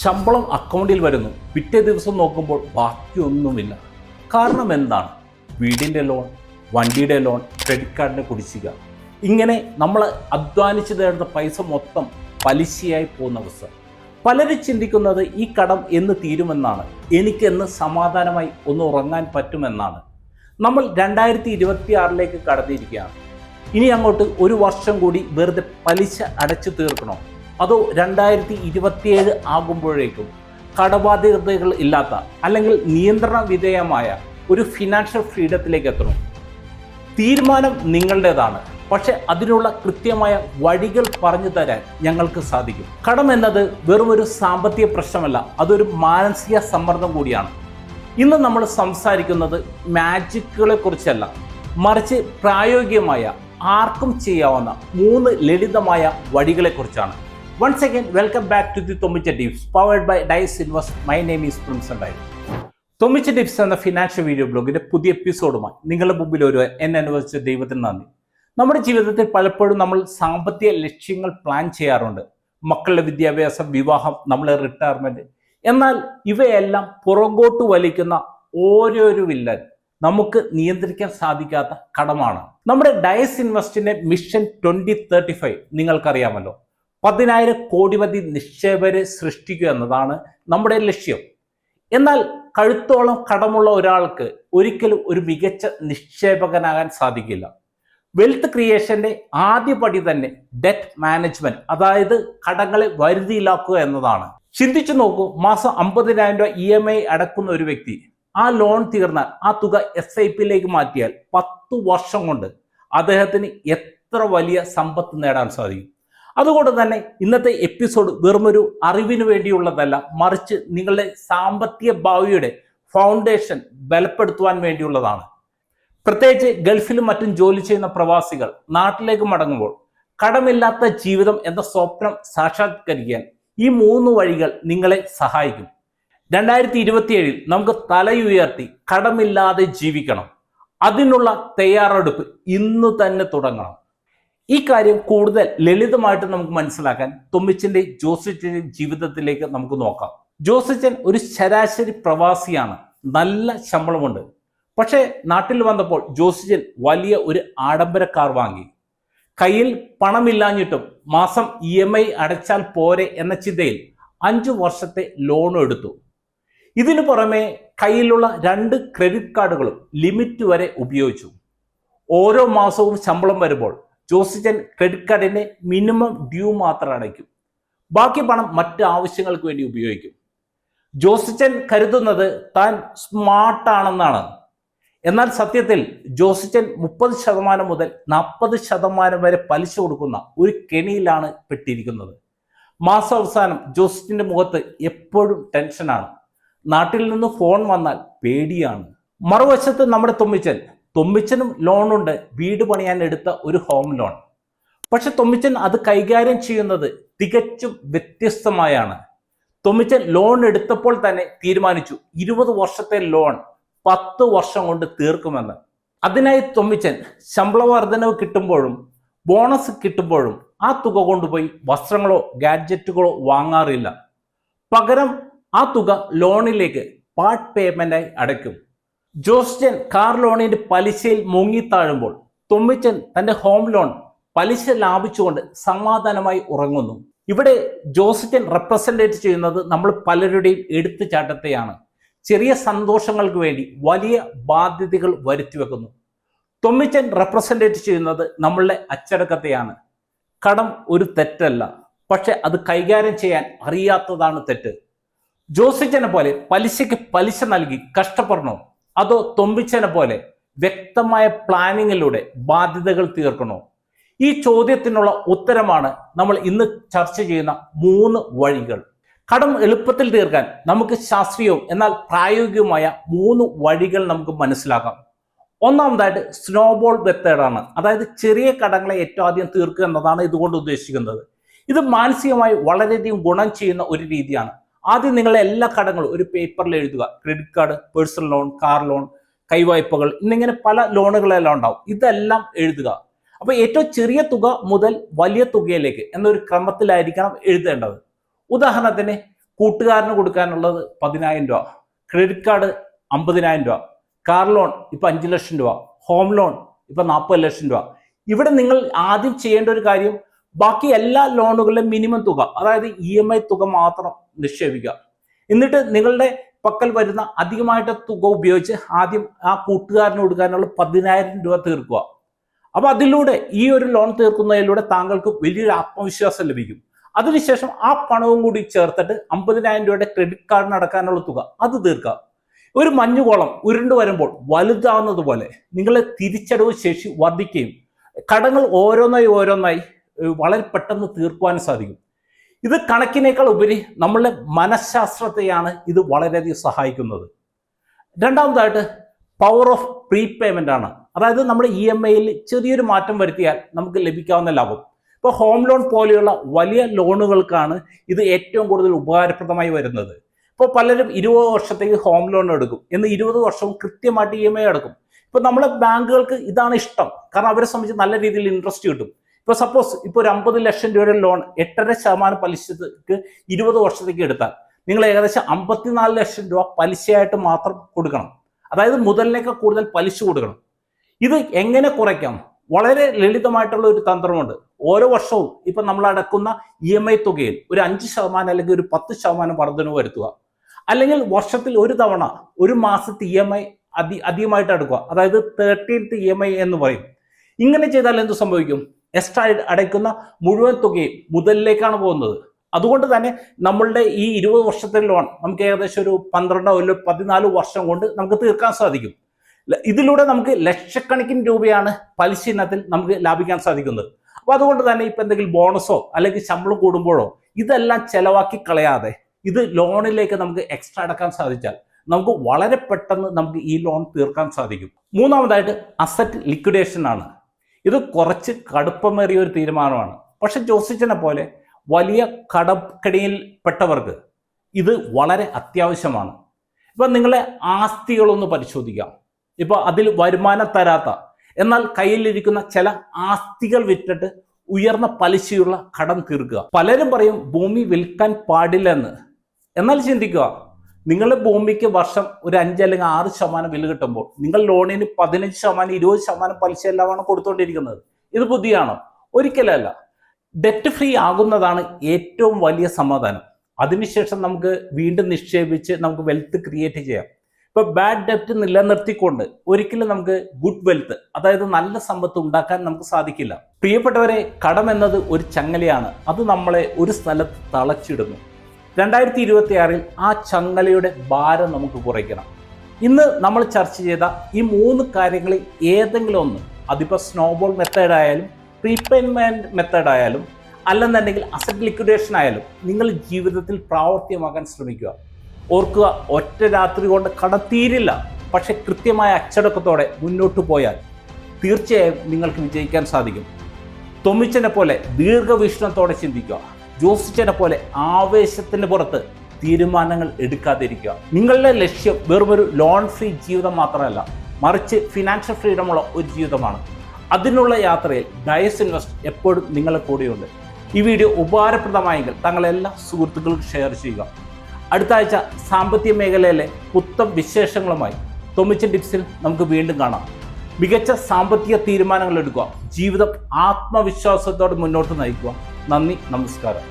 ശമ്പളം അക്കൗണ്ടിൽ വരുന്നു, പിറ്റേ ദിവസം നോക്കുമ്പോൾ ബാക്കിയൊന്നുമില്ല. കാരണം എന്താണ്? വീടിൻ്റെ ലോൺ, വണ്ടിയുടെ ലോൺ, ക്രെഡിറ്റ് കാർഡിൻ്റെ കുടിശ്ശിക. ഇങ്ങനെ നമ്മൾ അധ്വാനിച്ച് നേടുന്ന പൈസ മൊത്തം പലിശയായി പോകുന്ന അവസ്ഥ. പലരും ചിന്തിക്കുന്നത് ഈ കടം എന്ന് തീരുമെന്നാണ്, എനിക്കെന്ന് സമാധാനമായി ഒന്ന് ഉറങ്ങാൻ പറ്റുമെന്നാണ്. നമ്മൾ 2026 കടന്നിരിക്കുകയാണ്. ഇനി അങ്ങോട്ട് ഒരു വർഷം കൂടി വെറുതെ പലിശ അടച്ചു തീർക്കണോ? അതോ 2027 ആകുമ്പോഴേക്കും കടബാധ്യതകൾ ഇല്ലാത്ത അല്ലെങ്കിൽ നിയന്ത്രണ വിധേയമായ ഒരു ഫിനാൻഷ്യൽ ഫ്രീഡത്തിലേക്ക് എത്തണം? തീരുമാനം നിങ്ങളുടേതാണ്. പക്ഷെ അതിനുള്ള കൃത്യമായ വഴികൾ പറഞ്ഞു തരാൻ ഞങ്ങൾക്ക് സാധിക്കും. കടം എന്നത് വെറുമൊരു സാമ്പത്തിക പ്രശ്നമല്ല, അതൊരു മാനസിക സമ്മർദ്ദം കൂടിയാണ്. ഇന്ന് നമ്മൾ സംസാരിക്കുന്നത് മാജിക്കുകളെ കുറിച്ചല്ല, മറിച്ച് പ്രായോഗികമായ ആർക്കും ചെയ്യാവുന്ന 3 ലളിതമായ വഴികളെ കുറിച്ചാണ്. Once again, welcome back to the Thomicha Tips, powered by Dice Invest. My name is Prince and Thomicha Tips എന്ന ഫിനാൻഷ്യൽ വീഡിയോ ബ്ലോഗിന്റെ പുതിയ എപ്പിസോഡുമായി നിങ്ങളുടെ മുമ്പിൽ എന്നെ അനുവദിച്ച ദൈവത്തിന് നന്ദി. നമ്മുടെ ജീവിതത്തിൽ പലപ്പോഴും നമ്മൾ സാമ്പത്തിക ലക്ഷ്യങ്ങൾ പ്ലാൻ ചെയ്യാറുണ്ട്. മക്കളുടെ വിദ്യാഭ്യാസം, വിവാഹം, നമ്മളെ റിട്ടയർമെന്റ്. എന്നാൽ ഇവയെല്ലാം പുറകോട്ട് വലിക്കുന്ന ഓരോരു വില്ലൻ നമുക്ക് നിയന്ത്രിക്കാൻ സാധിക്കാത്ത കടമാണ്. നമ്മുടെ ഡയസ് ഇൻവെസ്റ്റിന്റെ മിഷൻ 2035 നിങ്ങൾക്കറിയാമല്ലോ. 10,000 കോടിപതി നിക്ഷേപരെ സൃഷ്ടിക്കുക എന്നതാണ് നമ്മുടെ ലക്ഷ്യം. എന്നാൽ കഴുത്തോളം കടമുള്ള ഒരാൾക്ക് ഒരിക്കലും ഒരു മികച്ച നിക്ഷേപകനാകാൻ സാധിക്കില്ല. വെൽത്ത് ക്രിയേഷന്റെ ആദ്യ പടി തന്നെ ഡെറ്റ് മാനേജ്മെന്റ്, അതായത് കടങ്ങളെ വരുതിയിലാക്കുക എന്നതാണ്. ചിന്തിച്ചു നോക്കൂ, മാസം 50,000 രൂപ EMI അടക്കുന്ന ഒരു വ്യക്തി ആ ലോൺ തീർന്നാൽ ആ തുക SIP മാറ്റിയാൽ 10 വർഷം കൊണ്ട് അദ്ദേഹത്തിന് എത്ര വലിയ സമ്പത്ത് നേടാൻ സാധിക്കും. അതുകൊണ്ട് തന്നെ ഇന്നത്തെ എപ്പിസോഡ് വെറുമൊരു അറിവിന് വേണ്ടിയുള്ളതല്ല, മറിച്ച് നിങ്ങളുടെ സാമ്പത്തിക ഭാവിയുടെ ഫൗണ്ടേഷൻ ബലപ്പെടുത്തുവാൻ വേണ്ടിയുള്ളതാണ്. പ്രത്യേകിച്ച് ഗൾഫിലും മറ്റും ജോലി ചെയ്യുന്ന പ്രവാസികൾ നാട്ടിലേക്ക് മടങ്ങുമ്പോൾ കടമില്ലാത്ത ജീവിതം എന്ന സ്വപ്നം സാക്ഷാത്കരിക്കാൻ ഈ 3 വഴികൾ നിങ്ങളെ സഹായിക്കും. 2027 നമുക്ക് തലയുയർത്തി കടമില്ലാതെ ജീവിക്കണം. അതിനുള്ള തയ്യാറെടുപ്പ് ഇന്ന് തന്നെ തുടങ്ങണം. ഈ കാര്യം കൂടുതൽ ലളിതമായിട്ട് നമുക്ക് മനസ്സിലാക്കാൻ തൊമ്മിച്ചന്റെ ജോസിച്ചന്റെ ജീവിതത്തിലേക്ക് നമുക്ക് നോക്കാം. ജോസിച്ചൻ ഒരു ശരാശരി പ്രവാസിയാണ്. നല്ല ശമ്പളമുണ്ട്. പക്ഷേ നാട്ടിൽ വന്നപ്പോൾ ജോസിച്ചൻ വലിയ ഒരു ആഡംബര കാർ വാങ്ങി. കയ്യിൽ പണമില്ലാഞ്ഞിട്ടും മാസം EMI അടച്ചാൽ പോരെ എന്ന ചിന്തയിൽ 5 വർഷത്തെ ലോൺ എടുത്തു. ഇതിനു പുറമെ കയ്യിലുള്ള 2 ക്രെഡിറ്റ് കാർഡുകളും ലിമിറ്റ് വരെ ഉപയോഗിച്ചു. ഓരോ മാസവും ശമ്പളം വരുമ്പോൾ ജോസിച്ചൻ ക്രെഡിറ്റ് കാർഡിന്റെ മിനിമം ഡ്യൂ മാത്രം അടയ്ക്കും. ബാക്കി പണം മറ്റ് ആവശ്യങ്ങൾക്ക് വേണ്ടി ഉപയോഗിക്കും. ജോസിച്ചൻ കരുതുന്നത് താൻ സ്മാർട്ടാണെന്നാണ്. എന്നാൽ സത്യത്തിൽ ജോസിച്ചൻ 30% മുതൽ 40% വരെ പലിശ കൊടുക്കുന്ന ഒരു കെണിയിലാണ് പെട്ടിരിക്കുന്നത്. മാസാവസാനം ജോസിച്ചന്റെ മുഖത്ത് എപ്പോഴും ടെൻഷനാണ്. നാട്ടിൽ നിന്ന് ഫോൺ വന്നാൽ പേടിയാണ്. മറുവശത്ത് നമ്മുടെ തൊമ്മിച്ചനും ലോണുണ്ട്, വീട് പണിയാൻ എടുത്ത ഒരു ഹോം ലോൺ. പക്ഷെ തൊമ്മിച്ചൻ അത് കൈകാര്യം ചെയ്യുന്നത് തികച്ചും വ്യത്യസ്തമായാണ്. തൊമ്മിച്ചൻ ലോൺ എടുത്തപ്പോൾ തന്നെ തീരുമാനിച്ചു 20 വർഷത്തെ ലോൺ 10 വർഷം കൊണ്ട് തീർക്കുമെന്ന്. അതിനായി തൊമ്മിച്ചൻ ശമ്പള വർധനവ് കിട്ടുമ്പോഴും ബോണസ് കിട്ടുമ്പോഴും ആ തുക കൊണ്ടുപോയി വസ്ത്രങ്ങളോ ഗാഡ്ജറ്റുകളോ വാങ്ങാറില്ല. പകരം ആ തുക ലോണിലേക്ക് പാർട്ട് പേയ്മെന്റായി അടയ്ക്കും. ജോസിച്ചൻ കാർ ലോണിന്റെ പലിശയിൽ മുങ്ങിത്താഴുമ്പോൾ തൊമ്മിച്ചൻ തന്റെ ഹോം ലോൺ പലിശ ലാഭിച്ചുകൊണ്ട് സമാധാനമായി ഉറങ്ങുന്നു. ഇവിടെ ജോസിച്ചൻ റെപ്രസെന്റേറ്റ് ചെയ്യുന്നത് നമ്മൾ പലരുടെയും എടുത്തുചാട്ടത്തെയാണ്. ചെറിയ സന്തോഷങ്ങൾക്ക് വേണ്ടി വലിയ ബാധ്യതകൾ വരുത്തിവെക്കുന്നു. തൊമ്മിച്ചൻ റെപ്രസെന്റേറ്റ് ചെയ്യുന്നത് നമ്മളുടെ അച്ചടക്കത്തെയാണ്. കടം ഒരു തെറ്റല്ല, പക്ഷെ അത് കൈകാര്യം ചെയ്യാൻ അറിയാത്തതാണ് തെറ്റ്. ജോസിച്ചനെ പോലെ പലിശയ്ക്ക് പലിശ നൽകി കഷ്ടപ്പെടണോ, അതോ തൊമ്മിച്ചനെ പോലെ വ്യക്തമായ പ്ലാനിങ്ങിലൂടെ ബാധ്യതകൾ തീർക്കണോ? ഈ ചോദ്യത്തിനുള്ള ഉത്തരമാണ് നമ്മൾ ഇന്ന് ചർച്ച ചെയ്യുന്ന 3 വഴികൾ. കടം എളുപ്പത്തിൽ തീർക്കാൻ നമുക്ക് ശാസ്ത്രീയവും എന്നാൽ പ്രായോഗികവുമായ 3 വഴികൾ നമുക്ക് മനസ്സിലാക്കാം. ഒന്നാമതായിട്ട് സ്നോബോൾ മെത്തേഡാണ്. അതായത് ചെറിയ കടങ്ങളെ ഏറ്റവും ആദ്യം തീർക്കുക എന്നതാണ് ഇതുകൊണ്ട് ഉദ്ദേശിക്കുന്നത്. ഇത് മാനസികമായി വളരെയധികം ഗുണം ചെയ്യുന്ന ഒരു രീതിയാണ്. ആദ്യം നിങ്ങളുടെ എല്ലാ കടങ്ങളും ഒരു പേപ്പറിൽ എഴുതുക. Credit card, personal loan, car loan, കൈവായ്പകൾ, എന്നിങ്ങനെ പല ലോണുകളെല്ലാം ഉണ്ടാവും. ഇതെല്ലാം എഴുതുക. അപ്പോൾ ഏറ്റവും ചെറിയ തുക മുതൽ വലിയ തുകയിലേക്ക് എന്നൊരു ക്രമത്തിലായിരിക്കണം എഴുതേണ്ടത്. ഉദാഹരണത്തിന് കൂട്ടുകാരന് കൊടുക്കാനുള്ളത് 10,000 രൂപ, ക്രെഡിറ്റ് കാർഡ് 50,000 രൂപ, കാർ ലോൺ ഇപ്പം 5 ലക്ഷം രൂപ, ഹോം ലോൺ ഇപ്പം 40 ലക്ഷം രൂപ. ഇവിടെ നിങ്ങൾ ആദ്യം ചെയ്യേണ്ട ഒരു കാര്യം, ബാക്കി എല്ലാ ലോണുകളുടെ മിനിമം തുക, അതായത് EMI തുക മാത്രം നിക്ഷേപിക്കുക. എന്നിട്ട് നിങ്ങളുടെ പക്കൽ വരുന്ന അധികമായിട്ട് തുക ഉപയോഗിച്ച് ആദ്യം ആ കൂട്ടുകാരന് കൊടുക്കാനുള്ള 10,000 രൂപ തീർക്കുക. അപ്പൊ അതിലൂടെ ഈ ഒരു ലോൺ തീർക്കുന്നതിലൂടെ താങ്കൾക്ക് വലിയൊരു ആത്മവിശ്വാസം ലഭിക്കും. അതിനുശേഷം ആ പണവും കൂടി ചേർത്തിട്ട് 50,000 രൂപയുടെ ക്രെഡിറ്റ് കാർഡിന് അടക്കാനുള്ള തുക അത് തീർക്കുക. ഒരു മഞ്ഞുകോളം ഉരുണ്ടു വരുമ്പോൾ വലുതാവുന്നത് പോലെ നിങ്ങളെ തിരിച്ചടവ് ശേഷി വർദ്ധിക്കുകയും കടങ്ങൾ ഓരോന്നായി വളരെ പെട്ടെന്ന് തീർക്കുവാനും സാധിക്കും. ഇത് കണക്കിനേക്കാൾ ഉപരി നമ്മളുടെ മനഃശാസ്ത്രത്തെയാണ് ഇത് വളരെയധികം സഹായിക്കുന്നത്. രണ്ടാമതായിട്ട് പവർ ഓഫ് പ്രീപേയ്മെന്റ് ആണ്. അതായത് നമ്മുടെ EMIയിൽ ചെറിയൊരു മാറ്റം വരുത്തിയാൽ നമുക്ക് ലഭിക്കാവുന്ന ലാഭം. ഇപ്പോൾ ഹോം ലോൺ പോലെയുള്ള വലിയ ലോണുകൾക്കാണ് ഇത് ഏറ്റവും കൂടുതൽ ഉപകാരപ്രദമായി വരുന്നത്. ഇപ്പോൾ പലരും 20 വർഷത്തേക്ക് ഹോം ലോൺ എടുക്കും, എന്ന് 20 വർഷവും കൃത്യമായിട്ട് EMI അടക്കും. ഇപ്പോൾ നമ്മളെ ബാങ്കുകൾക്ക് ഇതാണ് ഇഷ്ടം, കാരണം അവരെ സംബന്ധിച്ച് നല്ല രീതിയിൽ ഇൻട്രസ്റ്റ് കിട്ടും. ഇപ്പോൾ സപ്പോസ് ഇപ്പോൾ ഒരു 50 ലക്ഷം രൂപയുടെ ലോൺ 8.5% പലിശക്ക് 20 വർഷത്തേക്ക് എടുത്താൽ നിങ്ങൾ ഏകദേശം 54 ലക്ഷം രൂപ പലിശയായിട്ട് മാത്രം കൊടുക്കണം. അതായത് മുതലിനേക്കാൾ കൂടുതൽ പലിശ കൊടുക്കണം. ഇത് എങ്ങനെ കുറയ്ക്കാം? വളരെ ലളിതമായിട്ടുള്ള ഒരു തന്ത്രമുണ്ട്. ഓരോ വർഷവും ഇപ്പം നമ്മൾ അടക്കുന്ന EMI തുകയിൽ ഒരു 5% അല്ലെങ്കിൽ ഒരു 10% വർധനവ് വരുത്തുക. അല്ലെങ്കിൽ വർഷത്തിൽ ഒരു തവണ ഒരു മാസത്തെ EMI അധികമായിട്ട് അടക്കുക, അതായത് 13th EMI എന്ന് പറയും. ഇങ്ങനെ ചെയ്താൽ എന്ത് സംഭവിക്കും? എക്സ്ട്രാ അടയ്ക്കുന്ന മുഴുവൻ തുകയും മുതലിലേക്കാണ് പോകുന്നത്. അതുകൊണ്ട് തന്നെ നമ്മളുടെ ഈ 20 വർഷത്തെ ലോൺ നമുക്ക് ഏകദേശം ഒരു 12 or 14 വർഷം കൊണ്ട് നമുക്ക് തീർക്കാൻ സാധിക്കും. ഇതിലൂടെ നമുക്ക് ലക്ഷക്കണക്കിന് രൂപയാണ് പലിശ ഇനത്തിൽ നമുക്ക് ലാഭിക്കാൻ സാധിക്കുന്നത്. അപ്പൊ അതുകൊണ്ട് തന്നെ ഇപ്പൊ എന്തെങ്കിലും ബോണസോ അല്ലെങ്കിൽ ശമ്പളം കൂടുമ്പോഴോ ഇതെല്ലാം ചെലവാക്കി കളയാതെ ഇത് ലോണിലേക്ക് നമുക്ക് എക്സ്ട്രാ അടക്കാൻ സാധിച്ചാൽ നമുക്ക് വളരെ പെട്ടെന്ന് നമുക്ക് ഈ ലോൺ തീർക്കാൻ സാധിക്കും. മൂന്നാമതായിട്ട് അസറ്റ് ലിക്വിഡേഷൻ ആണ്. ഇത് കുറച്ച് കടുപ്പമേറിയ ഒരു തീരുമാനമാണ്. പക്ഷെ ജോസിച്ചനെ പോലെ വലിയ കടക്കടിയിൽപ്പെട്ടവർക്ക് ഇത് വളരെ അത്യാവശ്യമാണ്. ഇപ്പൊ നിങ്ങളെ ആസ്തികളൊന്ന് പരിശോധിക്കാം. ഇപ്പൊ അതിൽ വരുമാനം തരാത്ത എന്നാൽ കയ്യിലിരിക്കുന്ന ചില ആസ്തികൾ വിറ്റിട്ട് ഉയർന്ന പലിശയുള്ള കടം തീർക്കുക. പലരും പറയും ഭൂമി വിൽക്കാൻ പാടില്ലെന്ന്. എന്നാൽ ചിന്തിക്കുക, നിങ്ങളുടെ ഭൂമിക്ക് വർഷം ഒരു 5 അല്ലെങ്കിൽ 6% വില കിട്ടുമ്പോൾ നിങ്ങൾ ലോണിന് 15%, 20% പലിശ എല്ലാമാണ് കൊടുത്തുകൊണ്ടിരിക്കുന്നത്. ഇത് ബുദ്ധിയാണോ? ഒരിക്കലല്ല. ഡെറ്റ് ഫ്രീ ആകുന്നതാണ് ഏറ്റവും വലിയ സമാധാനം. അതിനുശേഷം നമുക്ക് വീണ്ടും നിക്ഷേപിച്ച് നമുക്ക് വെൽത്ത് ക്രിയേറ്റ് ചെയ്യാം. ഇപ്പൊ ബാഡ് ഡെപ്റ്റ് നിലനിർത്തിക്കൊണ്ട് ഒരിക്കലും നമുക്ക് ഗുഡ് വെൽത്ത്, അതായത് നല്ല സമ്പത്ത് ഉണ്ടാക്കാൻ നമുക്ക് സാധിക്കില്ല. പ്രിയപ്പെട്ടവരെ, കടം എന്നത് ഒരു ചങ്ങലയാണ്. അത് നമ്മളെ ഒരു സ്ഥലത്ത് തളച്ചിടുന്നു. 2026 ആ ചങ്ങലയുടെ ഭാരം നമുക്ക് കുറയ്ക്കണം. ഇന്ന് നമ്മൾ ചർച്ച ചെയ്ത ഈ 3 കാര്യങ്ങളിൽ ഏതെങ്കിലും ഒന്ന്, അതിപ്പോൾ സ്നോബോൾ മെത്തേഡ് ആയാലും പ്രീപേയ്മെന്റ് മെത്തേഡ് ആയാലും അല്ലെന്നുണ്ടെങ്കിൽ അസറ്റ് ലിക്വിഡേഷൻ ആയാലും നിങ്ങൾ ജീവിതത്തിൽ പ്രാവർത്തികമാക്കാൻ ശ്രമിക്കുക. ഓർക്കുക, ഒറ്റ രാത്രി കൊണ്ട് കടം തീരില്ല. പക്ഷെ കൃത്യമായ അച്ചടക്കത്തോടെ മുന്നോട്ട് പോയാൽ തീർച്ചയായും നിങ്ങൾക്ക് വിജയിക്കാൻ സാധിക്കും. തൊമ്മിച്ചനെ പോലെ ദീർഘവീക്ഷണത്തോടെ ചിന്തിക്കുക. ജോസിച്ചനെ പോലെ ആവേശത്തിന് പുറത്ത് തീരുമാനങ്ങൾ എടുക്കാതിരിക്കുക. നിങ്ങളുടെ ലക്ഷ്യം വെറുമൊരു ലോൺ ഫ്രീ ജീവിതം മാത്രമല്ല, മറിച്ച് ഫിനാൻഷ്യൽ ഫ്രീഡമുള്ള ഒരു ജീവിതമാണ്. അതിനുള്ള യാത്രയിൽ ഡയസ് ഇൻവെസ്റ്റ് എപ്പോഴും നിങ്ങളുടെ കൂടെയുണ്ട്. ഈ വീഡിയോ ഉപകാരപ്രദമായെങ്കിൽ തങ്ങളെല്ലാ സുഹൃത്തുക്കൾക്കും ഷെയർ ചെയ്യുക. അടുത്ത ആഴ്ച സാമ്പത്തിക മേഖലയിലെ പുത്തൻ വിശേഷങ്ങളുമായി തൊമ്മിച്ചൻ ടിപ്സിൽ നമുക്ക് വീണ്ടും കാണാം. മികച്ച സാമ്പത്തിക തീരുമാനങ്ങൾ എടുക്കുക, ജീവിതം ആത്മവിശ്വാസത്തോടെ മുന്നോട്ട് നയിക്കുക. നന്ദി, നമസ്കാരം.